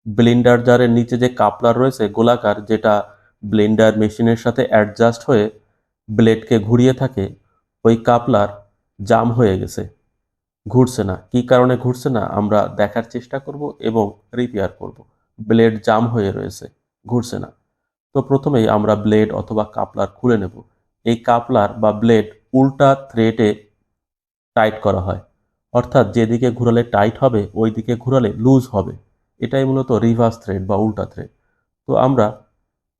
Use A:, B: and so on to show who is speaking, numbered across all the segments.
A: Blender জারের নিচে যে কাপলার রয়েছে গোলাকার, যেটা ব্লেন্ডার মেশিনের সাথে অ্যাডজাস্ট হয়ে ব্লেডকে ঘুরিয়ে থাকে, ওই কাপলার জাম হয়ে গেছে, ঘুরছে না। কি কারণে ঘুরছে না আমরা দেখার চেষ্টা করব এবং রিপেয়ার করব। ব্লেড জাম হয়ে রয়েছে, ঘুরছে না। তো প্রথমেই আমরা ব্লেড অথবা কাপলার খুলে নেব। এই কাপলার বা ব্লেড উল্টা থ্রেডে টাইট করা হয়, অর্থাৎ যেদিকে ঘুরালে টাইট হবে ওই দিকে ঘুরালে লুজ হবে। এটাই মূলত রিভার্স থ্রেড বা উল্টা থ্রেড। তো আমরা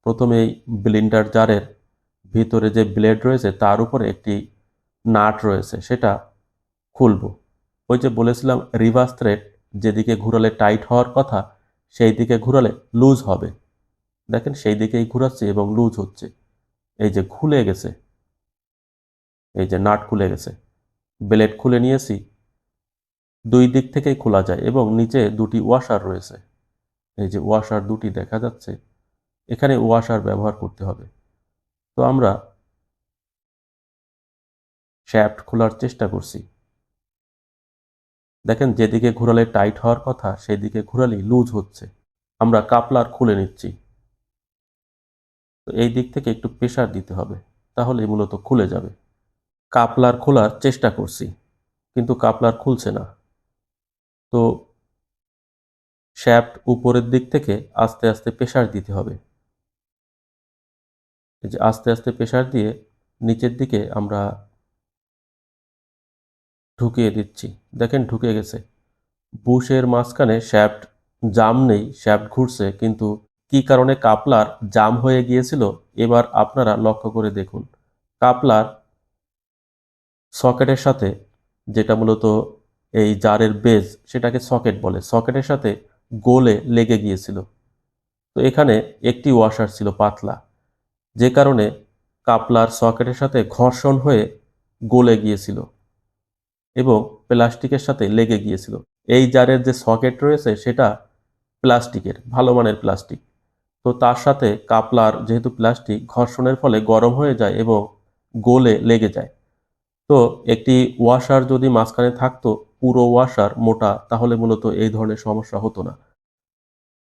A: প্রথমেই ব্লেন্ডার জারের ভিতরে যে ব্লেড রয়েছে তার উপরে একটি নাট রয়েছে, সেটা খুলব। ওই যে বলেছিলাম রিভার্স থ্রেড যেদিকে ঘুরালে টাইট হওয়ার কথা সেই দিকে ঘুরালে লুজ হবে। দেখেন সেই দিকেই ঘুরাচ্ছে এবং লুজ হচ্ছে। এই যে খুলে গেছে, এই যে নাট খুলে গেছে, ব্লেড খুলে নিয়েছি। দুই দিক থেকেই খোলা যায় এবং নিচে দুটি ওয়াশার রয়েছে। এই যে ওয়াশার দুটি দেখা যাচ্ছে, এখানে ওয়াশার ব্যবহার করতে হবে। তো আমরা শ্যাফট খোলার চেষ্টা করছি। দেখেন যেদিকে ঘোরালে টাইট হওয়ার কথা সেই দিকে ঘোরালেই লুজ হচ্ছে। আমরা কাপলার খুলে নিচ্ছি। তো এই দিক থেকে একটু প্রেসার দিতে হবে, তাহলেই মূলত খুলে যাবে। কাপলার খোলার চেষ্টা করছি, কিন্তু কাপলার খুলছে না। তো শ্যাফট উপরের দিক থেকে আস্তে আস্তে প্রেসার দিতে হবে। এই যে আস্তে আস্তে প্রেসার দিয়ে নিচের দিকে আমরা ঢুকিয়ে দিচ্ছি। দেখেন ঢুকে গেছে। বুশের মাঝখানে শ্যাফট জাম নেই, শ্যাফট ঘুরছে, কিন্তু কি কারণে কাপলার জাম হয়ে গিয়েছিল এবার আপনারা লক্ষ্য করে দেখুন। কাপলার সকেটের সাথে, যেটা মূলত এই জারের বেজ সেটাকে সকেট বলে, সকেটের সাথে গোলে লেগে গিয়েছিল। তো এখানে একটি ওয়াশার ছিল পাতলা, যে কারণে কাপলার সকেটের সাথে ঘর্ষণ হয়ে গলে গিয়েছিল এবং প্লাস্টিকের সাথে লেগে গিয়েছিল। এই জারের যে সকেট রয়েছে সেটা প্লাস্টিকের, ভালো মানের প্লাস্টিক। তো তার সাথে কাপলার যেহেতু প্লাস্টিক, ঘর্ষণের ফলে গরম হয়ে যায় এবং গলে লেগে যায়। তো একটি ওয়াশার যদি মাঝখানে থাকতো, পুরো ওয়াশার মোটা, তাহলে মূলত এই ধরনের সমস্যা হতো না।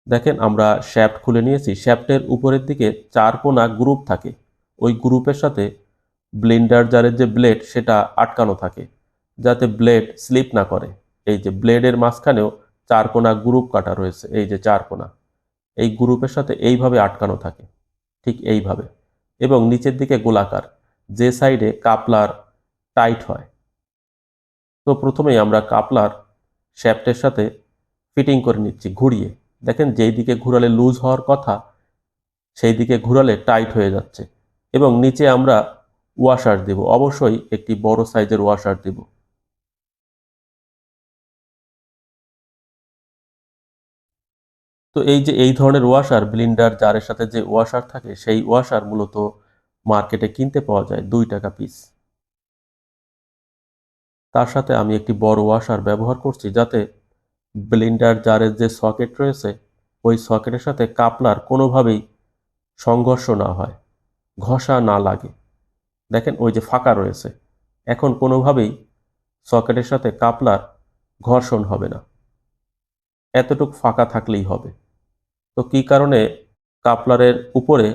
A: দেখেন আমরা শ্যাফট খুলে নিয়েছি। শ্যাফটের উপরের দিকে চার কোনা গ্রুপ থাকে, ওই গ্রুপের সাথে ব্লেন্ডার জারের যে ব্লেড সেটা আটকানো থাকে, যাতে ব্লেড স্লিপ না করে। এই যে ব্লেডের মাঝখানেও চার কোনা গ্রুপ কাটা রয়েছে, এই যে চার কোনা, এই গ্রুপের সাথে এইভাবে আটকানো থাকে, ঠিক এইভাবে। এবং নিচের দিকে গোলাকার, যে সাইডে কাপলার টাইট হয়। তো প্রথমেই আমরা কাপলার শ্যাফটের সাথে ফিটিং করে নিচ্ছি ঘুরিয়ে। দেখেন যেই দিকে ঘুরালে লুজ হওয়ার কথা সেই দিকে ঘুরালে টাইট হয়ে যাচ্ছে। এবং নিচে আমরা ওয়াশার দেব, অবশ্যই একটি বড় সাইজের ওয়াশার দেব। তো এই যে এই ধরনের ওয়াশার, ব্লেন্ডার জারের সাথে যে ওয়াশার থাকে সেই ওয়াশার মূলত মার্কেটে কিনতে পাওয়া যায় 2 টাকা পিস। তার সাথে আমি একটি বড় ওয়াশার ব্যবহার করছি, যাতে ব্লেন্ডার জারের যে সকেট রয়েছে ওই সকেটের সাথে কাপলার কোনোভাবেই সংঘর্ষ না হয়, ঘষা না লাগে। দেখেন ওই যে ফাঁকা রয়েছে, এখন কোনোভাবেই সকেটের সাথে কাপলার ঘর্ষণ হবে না, এতটুকু ফাঁকা থাকলেই হবে। তো কি কারণে কাপলারের উপরে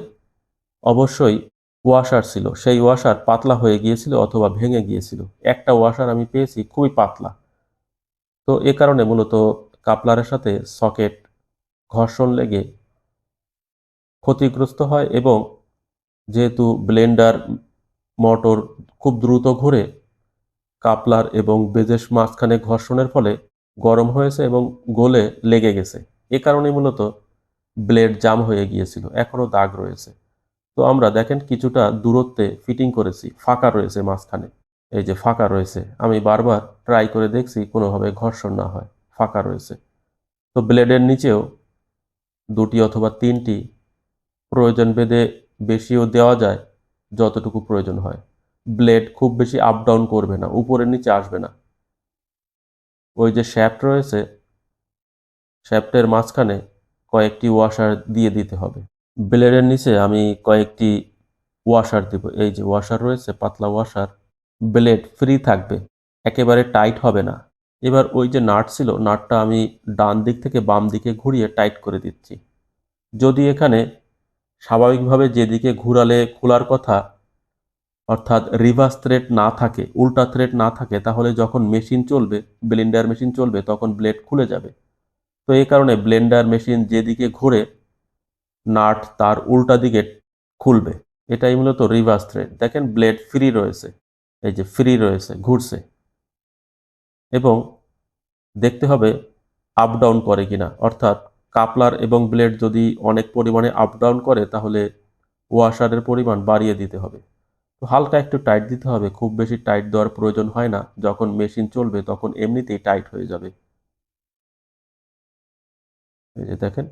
A: অবশ্যই ওয়াশার ছিল, সেই ওয়াশার পাতলা হয়ে গিয়েছিল অথবা ভেঙে গিয়েছিল। একটা ওয়াশার আমি পেয়েছি খুবই পাতলা। তো এ কারণে মূলত কাপলারের সাথে সকেট ঘর্ষণ লেগে ক্ষতিগ্রস্ত হয় এবং যেহেতু ব্লেন্ডার মোটর খুব দ্রুত ঘুরে, কাপলার এবং বেজের মাঝখানে ঘর্ষণের ফলে গরম হয়েছে এবং গলে লেগে গেছে। এ কারণে মূলত ব্লেড জাম হয়ে গিয়েছিল, এখনও দাগ রয়েছে। তো আমরা দেখেন কিছুটা দূরত্বে ফিটিং করেছি, ফাঁকা রয়েছে মাঝখানে, এই যে ফাঁকা রয়েছে। আমি বারবার ট্রাই করে দেখছি কোনোভাবে ঘর্ষণ না হয়, ফাঁকা রয়েছে। তো ব্লেডের নিচেও দুটি অথবা তিনটি, প্রয়োজন ভেদে বেশিও দেওয়া যায়, যতটুকু প্রয়োজন হয়। ব্লেড খুব বেশি আপ ডাউন করবে না, উপরের নিচে আসবে না। ওই যে শ্যাফট রয়েছে, শ্যাফটের মাঝখানে কয়েকটি ওয়াশার দিয়ে দিতে হবে। ব্লেডের নিচে আমি কয়েকটি ওয়াশার দেব। এই যে ওয়াশার রয়েছে, পাতলা ওয়াশার। ব্লেড ফ্রি থাকবে, একেবারে টাইট হবে না। এবার ওই যে নাট ছিল, নাটটা আমি ডান দিক থেকে বাম দিকে ঘুরিয়ে টাইট করে দিচ্ছি। যদি এখানে স্বাভাবিকভাবে যেদিকে ঘুরালে খোলার কথা, অর্থাৎ রিভার্স থ্রেড না থাকে, উল্টা থ্রেড না থাকে, তাহলে যখন মেশিন চলবে, ব্লেন্ডার মেশিন চলবে, তখন ব্লেড খুলে যাবে। তো এই কারণে ব্লেন্ডার মেশিন যেদিকে ঘুরে নাট তার উল্টা দিকে খুলবে। এটাই মূলত রিভার্স থ্রেড। দেখেন ব্লেড ফ্রি রয়েছে, এই যে ফ্রি রয়েছে, ঘুরছে। এবং দেখতে হবে আপ ডাউন করে কিনা, অর্থাৎ কাপলার এবং ব্লেড যদি অনেক পরিমাণে আপ ডাউন করে তাহলে ওয়াশারের পরিমাণ বাড়িয়ে দিতে হবে। তো হালকা একটু টাইট দিতে হবে, খুব বেশি টাইট দেওয়ার প্রয়োজন হয় না। যখন মেশিন চলবে তখন এমনিতেই টাইট হয়ে যাবে। এই যে দেখেন,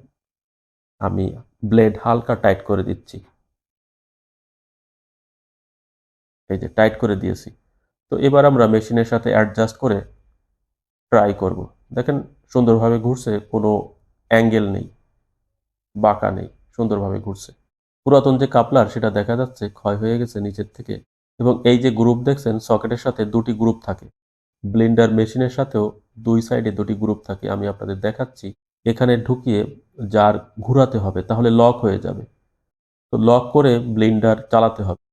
A: আমি ব্লেড হালকা টাইট করে দিচ্ছি, এই যে টাইট করে দিয়েছি। তো এবার আমরা মেশিনের সাথে অ্যাডজাস্ট করে ট্রাই করব। দেখেন সুন্দরভাবে ঘুরছে, কোনো অ্যাঙ্গেল নেই, বাঁকা নেই, সুন্দরভাবে ঘুরছে। পুরাতন যে কাপলার সেটা দেখা যাচ্ছে ক্ষয় হয়ে গেছে নিচের থেকে। এবং এই যে গ্রুপ দেখছেন, সকেটের সাথে দুটি গ্রুপ থাকে, ব্লেন্ডার মেশিনের সাথেও দুই সাইডে দুটি গ্রুপ থাকে। আমি আপনাদের দেখাচ্ছি। এখানে ঢুকিয়ে জার ঘুরাতে হবে, তাহলে লক হয়ে যাবে। তো লক করে ব্লেন্ডার চালাতে হবে,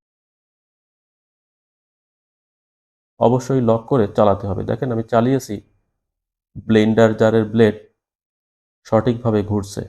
A: অবশ্যই লক করে চালাতে হবে। দেখেন আমি চালিয়েছি, ব্লেন্ডার জারের ব্লেড সঠিকভাবে ঘুরছে।